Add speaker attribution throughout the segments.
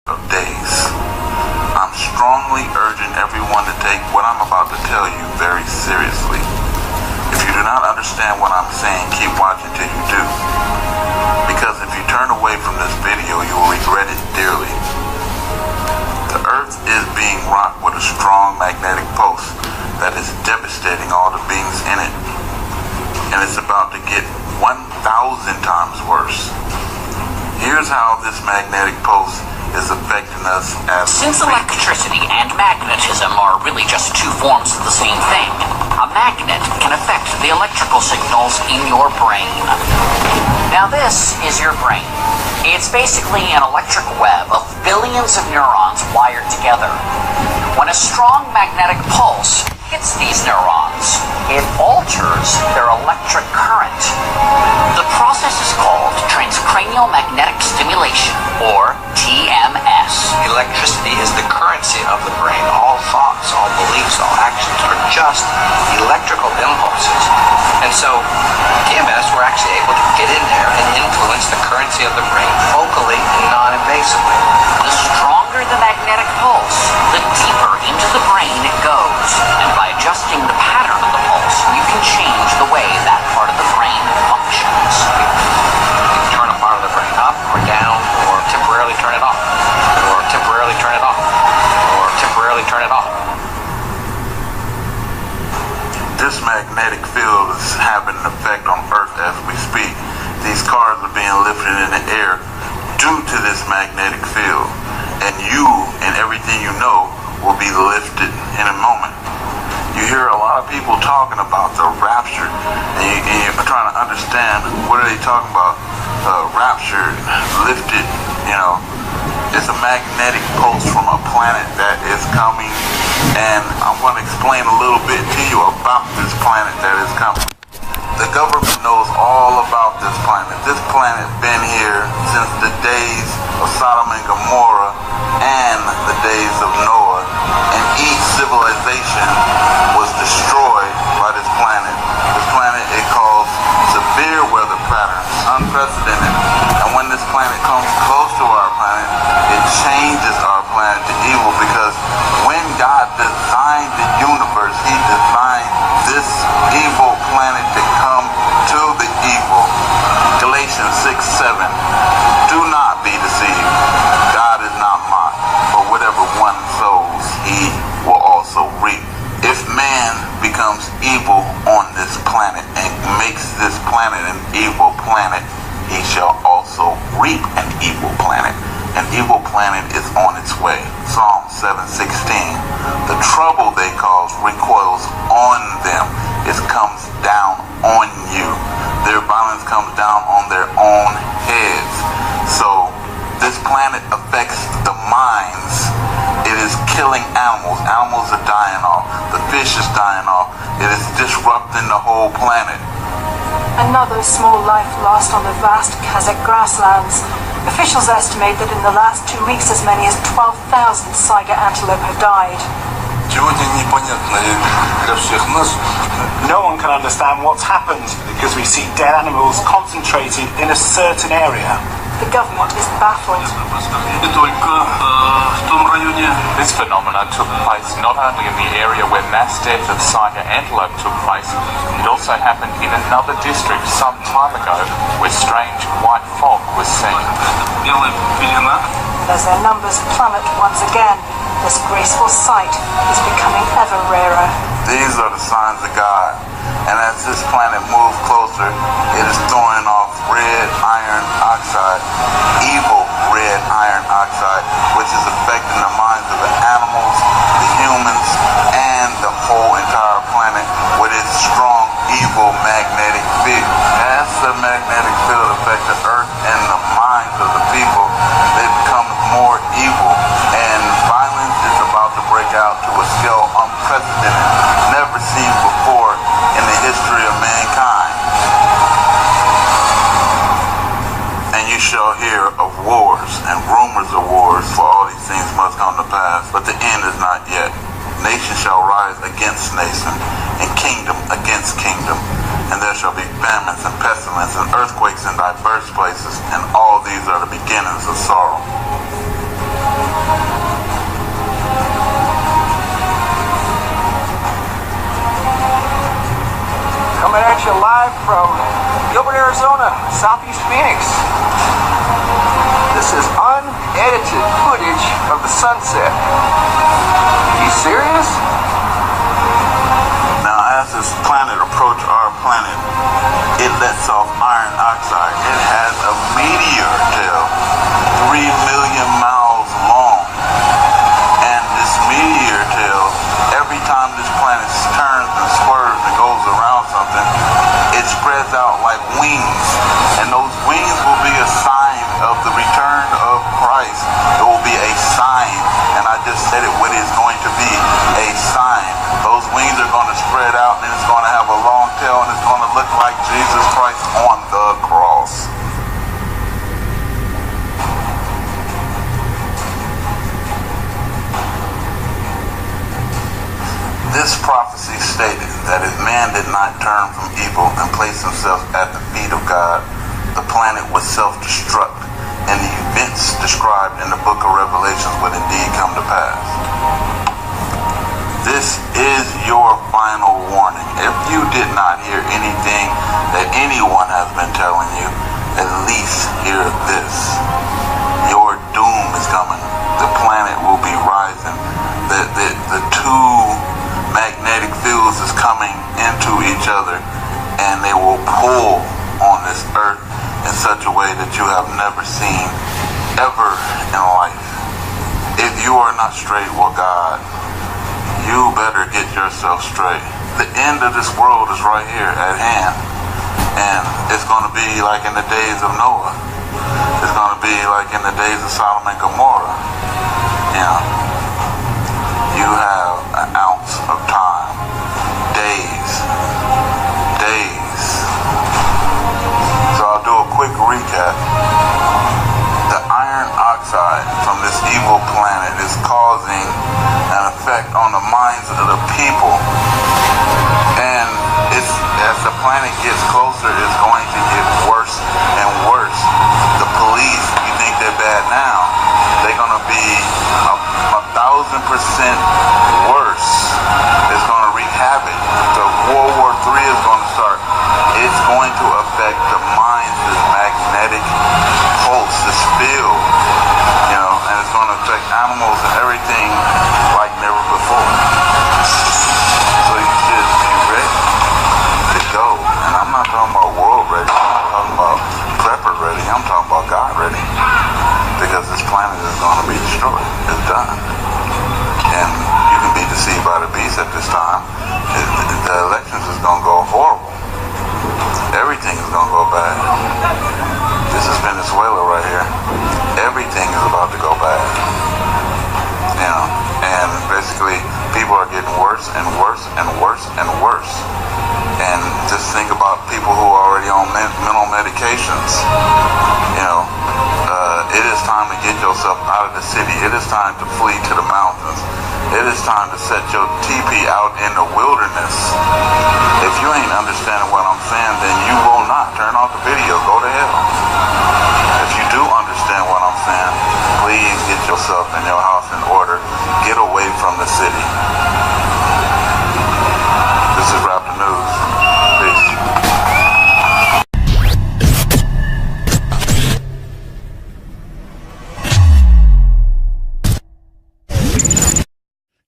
Speaker 1: of days. I'm strongly urging everyone to take what I'm about to tell you very seriously. If you do not understand what I'm saying, keep watching till you do. Because if you turn away from this video, you will regret it dearly. The earth is being rocked with a strong magnetic pulse that is devastating all the beings in it. And it's about to get 1,000 times worse. Here's how this magnetic pulse is affecting us as
Speaker 2: Since electricity and magnetism are really just two forms of the same thing, a magnet can affect the electrical signals in your brain. Now this is your brain. It's basically an electric web of billions of neurons wired together. When a strong magnetic pulse hits these neurons, it alters their electric current. The process is called transcranial magnetic stimulation, or TMS.
Speaker 3: Electricity is the currency of the brain. All thoughts, all beliefs, all actions are just electrical impulses. And so, TMS, we're actually able to get in there and influence the currency of the brain focally and non-invasively.
Speaker 2: The stronger the magnetic pulse, the deeper into the brain it goes. And by adjusting the pattern of the pulse, you can change the way that part of the brain functions.
Speaker 3: You can turn a part of the brain up or down, or temporarily turn it off, or temporarily turn it off, or temporarily turn it off.
Speaker 1: This magnetic field is having an effect on Earth as we speak. These cars are being lifted in the air due to this magnetic field. And you and everything you know will be lifted in a moment. You hear a lot of people talking about the rapture, and you're trying to understand what are they talking about. Rapture, lifted, it's a magnetic pulse from a planet that is coming, and I'm going to explain a little bit to you about this planet that is coming. The government knows all about this planet. This planet been here since the days of Sodom and Gomorrah and the days of Noah, and each civilization was destroyed by this planet. This planet, it caused severe weather patterns, unprecedented. And when this planet comes close to our planet, it changes our planet to evil, because when God designed the universe, He designed this evil planet to come to the evil. Galatians 6:7. Do not be deceived. God is not mocked. For whatever one sows, he will also reap. If man becomes evil on this planet and makes this planet an evil planet, he shall also reap an evil planet. An evil planet is on its way. Psalm 7:16. The trouble they cause recoils on them. It comes down on you. Their violence comes down on their own heads. So this planet affects the minds. It is killing animals. Animals are dying off. The fish is dying off. It is disrupting the whole planet.
Speaker 4: Another small life lost on the vast Kazakh grasslands. Officials estimate that in the last 2 weeks as many as 12,000 saiga antelope have died.
Speaker 5: No one can understand what's happened because we see dead animals concentrated in a certain area.
Speaker 4: The government is baffled.
Speaker 6: This phenomenon took place not only in the area where mass death of saiga antelope took place, it also happened in another district some time ago where strange white fog was seen.
Speaker 4: As their numbers plummet once again, this graceful sight is becoming ever rarer.
Speaker 1: These are the signs of God. And as this planet moves closer, it is throwing off red iron oxide, evil red iron oxide, which is affecting the minds of the animals, the humans, and the whole entire planet with its strong, evil magnetic field. As the magnetic field affects the earth and the minds of the people, they become more evil, and violence is about to break out to a scale unprecedented, never seen before in the history of mankind. And you shall hear of wars and rumors of wars, for all these things must come to pass, but the end is not yet. Nation shall rise against nation, and kingdom against kingdom, and there shall be famines and pestilence and earthquakes in diverse places, and all these are the beginnings of sorrow.
Speaker 3: Southeast Phoenix. This is unedited footage of the sunset. Are you serious?
Speaker 1: Now, as this planet approaches our planet, it lets off iron oxide. It has a meteor tail, 3 million miles long. And this meteor tail, every time this planet turns and swerves and goes around something, it spreads out like wings. And those wings will be a sign of the return of Christ. It will be a sign. And I just said it, what is going to be a sign. Those wings are going to spread out, and it's going to have a long tail, and it's going to look like Jesus Christ on the cross. This prophecy stated that if man did not turn from evil and place himself at the feet of God, the planet would self-destruct, and the events described in the book of Revelations would indeed come to pass. This is your final warning. If you did not hear anything that anyone has been telling you, at least hear this. Your doom is coming. The planet will be rising. The two magnetic fields is coming into each other, and they will pull on this earth in such a way that you have never seen ever in life. If you are not straight with God, you better get yourself straight. The end of this world is right here at hand. And it's going to be like in the days of Noah. It's going to be like in the days of Sodom and Gomorrah. You know, you have an ounce of time. Days. So I'll do a quick recap. The iron oxide from this evil planet is causing an effect on the minds of the people. And as the planet gets closer, it's going to get worse and worse. The police, you think they're bad now, they're going to be 1,000% worse. It's going to wreak havoc. So World War III is going to start. It's going to affect the minds, this magnetic pulse, this field, you know, and it's going to affect animals and everything like never before. So you should be ready to go. And I'm not talking about world ready. I'm not talking about prepper ready. I'm talking about God ready. Because this planet is going to be destroyed. It's done. And you can be deceived by the beast at this time. The elections is going to go horrible. Everything is going to go bad. This is Venezuela right here. Everything is about to go bad. You know, and basically people are getting worse and worse and worse and worse. And just think about people who are already on mental medications. You know, it is time to get yourself out of the city. It is time to flee to the mountains. It is time to set your teepee out in the wilderness. If you ain't understanding what I'm saying, then you will not. Turn off the video. Go to hell. If you do understand what I'm saying, please get yourself in your house in order. Get away from the city. This is Raptor News. Peace.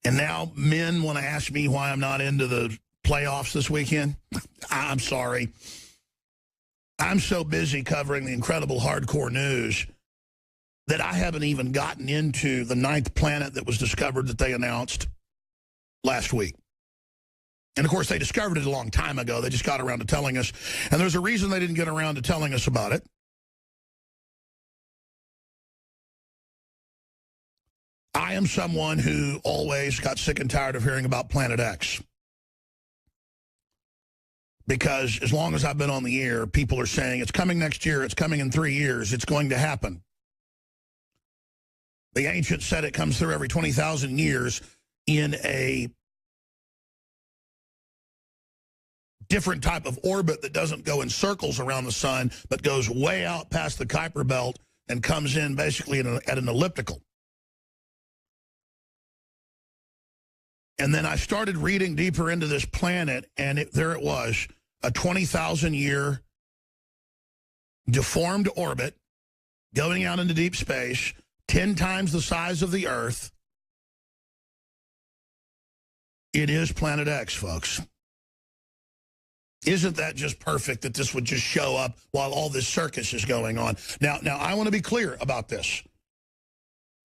Speaker 7: And now men want to ask me why I'm not into the playoffs this weekend. I'm sorry. I'm so busy covering the incredible hardcore news that I haven't even gotten into the 9th planet that was discovered that they announced last week. And, of course, they discovered it a long time ago. They just got around to telling us. And there's a reason they didn't get around to telling us about it. I am someone who always got sick and tired of hearing about Planet X. Because as long as I've been on the air, people are saying it's coming next year, it's coming in 3 years, it's going to happen. The ancients said it comes through every 20,000 years in a different type of orbit that doesn't go in circles around the sun, but goes way out past the Kuiper Belt and comes in basically at an elliptical. And then I started reading deeper into this planet, and there it was, a 20,000-year deformed orbit, going out into deep space, 10 times the size of the Earth. It is Planet X, folks. Isn't that just perfect that this would just show up while all this circus is going on? Now, I want to be clear about this.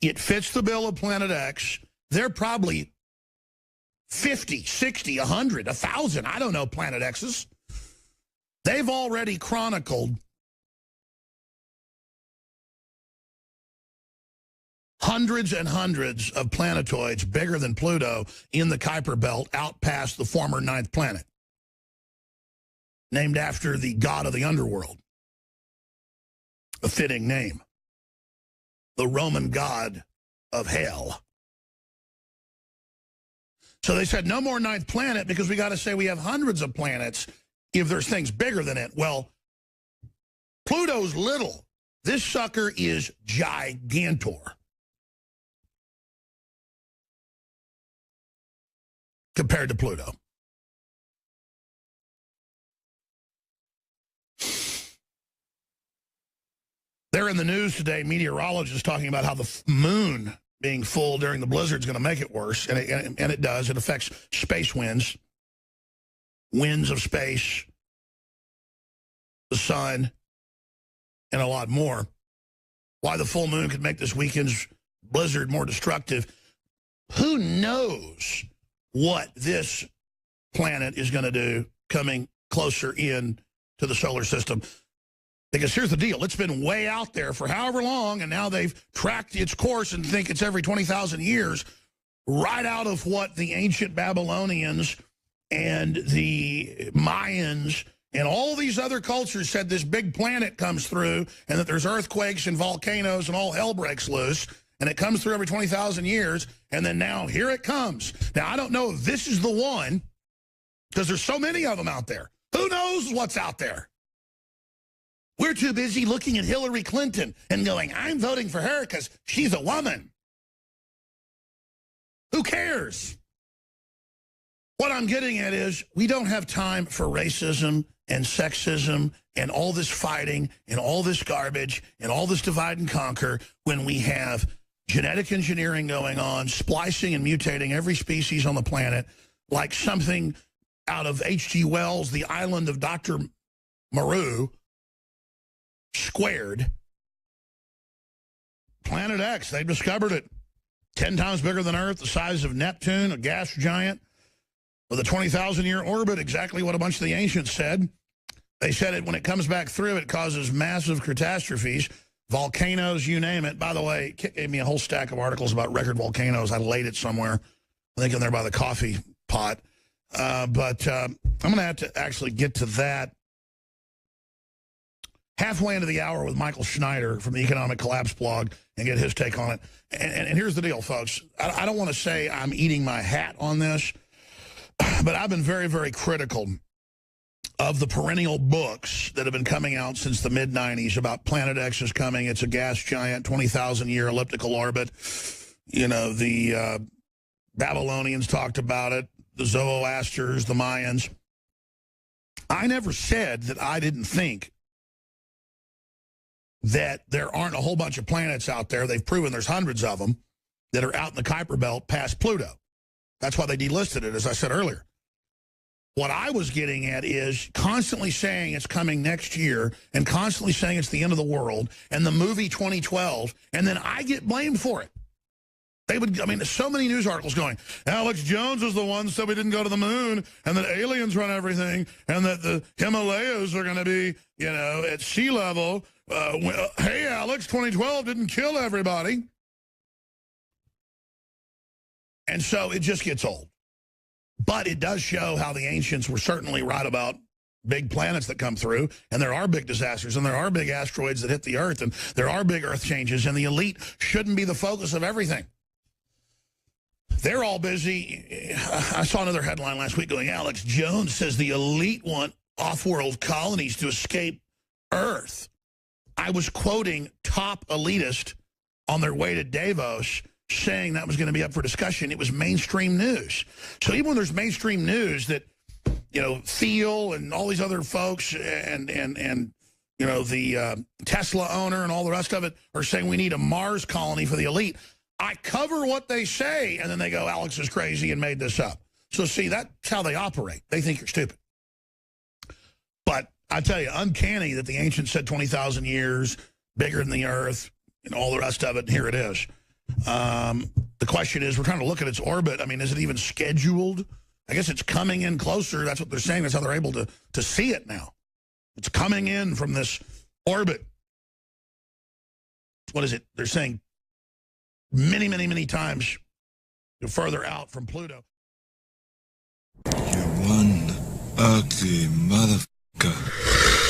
Speaker 7: It fits the bill of Planet X. They're probably 50, 60, 100, 1,000, I don't know, Planet X's. They've already chronicled hundreds and hundreds of planetoids bigger than Pluto in the Kuiper Belt out past the former 9th planet, named after the god of the underworld. A fitting name. The Roman god of hell. So they said no more 9th planet because we got to say we have hundreds of planets if there's things bigger than it. Well, Pluto's little. This sucker is gigantor. Compared to Pluto. They're in the news today, meteorologists talking about how the moon being full during the blizzard is going to make it worse, and it does. It affects space winds, winds of space, the sun, and a lot more. Why the full moon could make this weekend's blizzard more destructive. Who knows what this planet is going to do coming closer in to the solar system? Because here's the deal. It's been way out there for however long, and now they've tracked its course and think it's every 20,000 years, right out of what the ancient Babylonians and the Mayans and all these other cultures said this big planet comes through and that there's earthquakes and volcanoes and all hell breaks loose, and it comes through every 20,000 years, and then now here it comes. Now, I don't know if this is the one, because there's so many of them out there. Who knows what's out there? We're too busy looking at Hillary Clinton and going, I'm voting for her because she's a woman. Who cares? What I'm getting at is we don't have time for racism and sexism and all this fighting and all this garbage and all this divide and conquer when we have genetic engineering going on, splicing and mutating every species on the planet like something out of H.G. Wells' The Island of Dr. Moreau, squared. Planet X, they discovered it. 10 times bigger than Earth, the size of Neptune, a gas giant, with a 20,000-year orbit, exactly what a bunch of the ancients said. They said it when it comes back through, it causes massive catastrophes, volcanoes, you name it. By the way, Kit gave me a whole stack of articles about record volcanoes. I laid it somewhere, I think in there by the coffee pot. But I'm going to have to actually get to that halfway into the hour with Michael Schneider from the Economic Collapse blog and get his take on it. And here's the deal, folks. I don't want to say I'm eating my hat on this, but I've been very, very critical of the perennial books that have been coming out since the mid-'90s about Planet X is coming. It's a gas giant, 20,000-year elliptical orbit. You know, the Babylonians talked about it, the Zoroasters, the Mayans. I never said that I didn't think that there aren't a whole bunch of planets out there. They've proven there's hundreds of them that are out in the Kuiper Belt past Pluto. That's why they delisted it, as I said earlier. What I was getting at is constantly saying it's coming next year and constantly saying it's the end of the world and the movie 2012, and then I get blamed for it. They would, I mean, there's so many news articles going, Alex Jones is the one that said we didn't go to the moon and that aliens run everything and that the Himalayas are going to be, you know, at sea level. Hey, Alex, 2012 didn't kill everybody. And so it just gets old. But it does show how the ancients were certainly right about big planets that come through, and there are big disasters, and there are big asteroids that hit the Earth, and there are big Earth changes, and the elite shouldn't be the focus of everything. They're all busy. I saw another headline last week going, Alex Jones says the elite want off-world colonies to escape Earth. I was quoting top elitist on their way to Davos saying that was going to be up for discussion. It was mainstream news. So even when there's mainstream news that, you know, Thiel and all these other folks and you know, the Tesla owner and all the rest of it are saying we need a Mars colony for the elite. I cover what they say, and then they go, Alex is crazy and made this up. So, see, that's how they operate. They think you're stupid. But I tell you, uncanny that the ancients said 20,000 years, bigger than the Earth, and all the rest of it, and here it is. The question is, we're trying to look at its orbit. I mean, is it even scheduled? I guess it's coming in closer. That's what they're saying. That's how they're able to see it now. It's coming in from this orbit. What is it? They're saying many, many, many times further out from Pluto.
Speaker 8: You one ugly motherfucker.